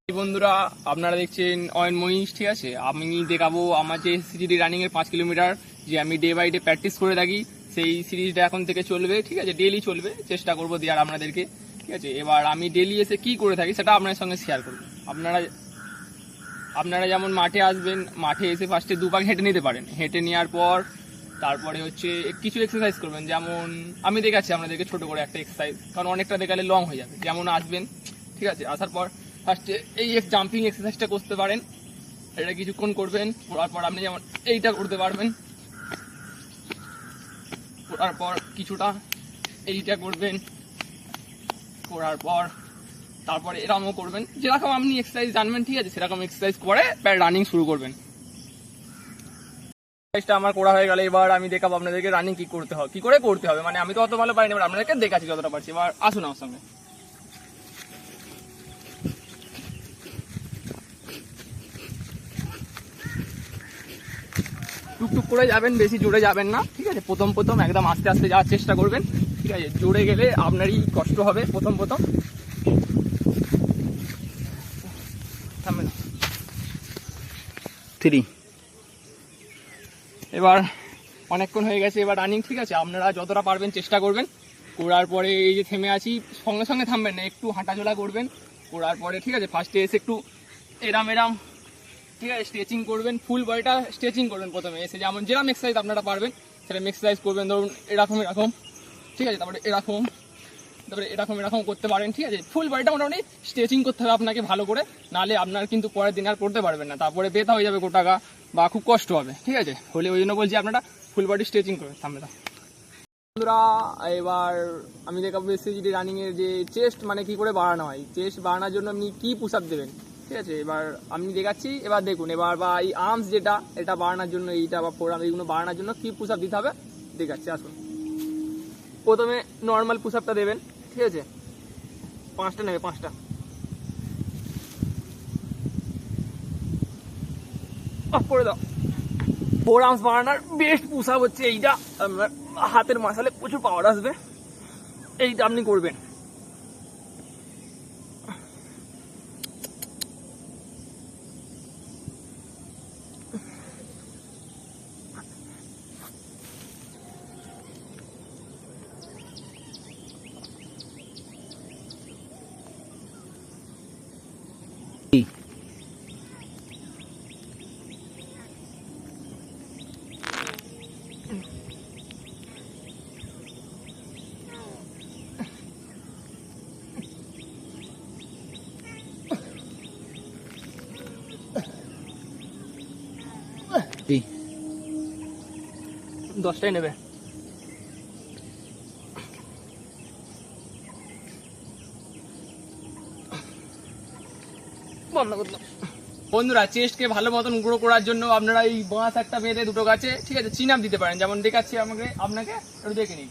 বন্ধুরা, আপনারা দেখছেন অয়ন মহিষ। ঠিক আছে, আমি দেখাবো আমার যে সিরিজ রানিং এর 5 কিলোমিটার যে আমি ডে বাই ডে প্র্যাকটিস করে থাকি, সেই সিরিজটা এখন থেকে চলবে। ঠিক আছে, ডেইলি চলবে, চেষ্টা করবো দেওয়ার আপনাদেরকে। ঠিক আছে, এবার আমি ডেইলি এসে কি করে থাকি সেটা আপনাদের সঙ্গে শেয়ার করবো। আপনারা যেমন মাঠে আসবেন, মাঠে এসে ফার্স্টে 2 পাক হেঁটে নিতে পারেন। হেঁটে নেওয়ার পর তারপরে হচ্ছে কিছু এক্সারসাইজ করবেন। যেমন আমি দেখাচ্ছি আপনাদেরকে ছোট করে একটা এক্সারসাইজ, কারণ অনেকটা দেখালে লং হয়ে যাবে। যেমন আসবেন, ঠিক আছে, আসার পর ফার্স্টে এই জাম্পিং এক্সারসাইজটা করতে পারেন। এটা কিছুক্ষণ করবেন, করার পর আপনি যেমন এইটা করতে পারবেন। করার পর কিছুটা এইটা করবেন, করার পর তারপরে এরকমও করবেন। যেরকম আপনি এক্সারসাইজ জানবেন, ঠিক আছে, সেরকম এক্সারসাইজ করে রানিং শুরু করবেন। এক্সারসাইজটা আমার করা হয়ে গেলে এবার আমি দেখাবো আপনাদেরকে রানিং কি করে করতে হবে। মানে আমি তো অত ভালো পারি না, এবার আপনাদেরকে দেখাচ্ছি যতটা পারছি। এবার আসুন আমার সঙ্গে। টুকটুক করে যাবেন, বেশি জোরে যাবেন না। ঠিক আছে, প্রথম একদম আস্তে আস্তে যাওয়ার চেষ্টা করবেন। ঠিক আছে, জোরে গেলে আপনারই কষ্ট হবে প্রথম। থামবেন 3। এবার অনেকক্ষণ হয়ে গেছে, এবার রানিং। ঠিক আছে, আপনারা যতটা পারবেন চেষ্টা করবেন। করার পরে এই যে থেমে আছি, সঙ্গে সঙ্গে থামবেন না, একটু হাঁটাচলা করবেন। করার পরে ঠিক আছে, ফার্স্টে এসে একটু এরাম, ঠিক আছে, স্ট্রেচিং করবেন। ফুল বডিটা স্ট্রেচিং করবেন প্রথমে এসে। যেরকম এক্সারসাইজ আপনারা পারবেন সেরকম এক্সারসাইজ করবেন। ধরুন এরকম, ঠিক আছে, তারপরে এরকম করতে পারেন। ঠিক আছে, ফুল বডিটা মোটামুটি স্ট্রেচিং করতে হবে আপনাকে ভালো করে, নাহলে আপনার কিন্তু পরের দিন আর করতে পারবেন না। তারপরে ব্যথা হয়ে যাবে গোটাকা বা খুব কষ্ট হবে। ঠিক আছে, হলে ওই জন্য বলছি আপনারা ফুল বডি স্ট্রেচিং করবেন। সামনে বন্ধুরা, এবার আমি দেখাবো সিজিডি রানিং এর যে চেস্ট মানে কি করে বাড়ানো হয়। চেস্ট বাড়ানোর জন্য আপনি কি পুশ আপ দেবেন। ঠিক আছে, এবার আমি দেখাচ্ছি, এবার দেখুন। এবার বা এই আর্মস যেটা, এটা বাড়ানোর জন্য, এইটা বা ফোর আর্ম, এইগুলো বাড়ানোর জন্য কি পুশ আপ দিতে হবে দেখাচ্ছি। আসুন, প্রথমে নর্মাল পুশ আপটা দেবেন। ঠিক আছে, 5টা নেবে, 5টা। অফ করে দাও। ফোর আর্মস বাড়ানোর বেস্ট পুশ আপ হচ্ছে এইটা। আপনার হাতের মাসালে প্রচুর পাওয়ার আসবে, এইটা আপনি করবেন। জি, 10টাই নেবে। বন্ধুরা, চেস্টকে ভালো মতন গ্রো করার জন্য আপনারা এই বাঁশ একটা বেঁধে দুটো গাছে, ঠিক আছে, চিন আপ দিতে পারেন। যেমন দেখাচ্ছি আপনাকে একটু দেখে নিন।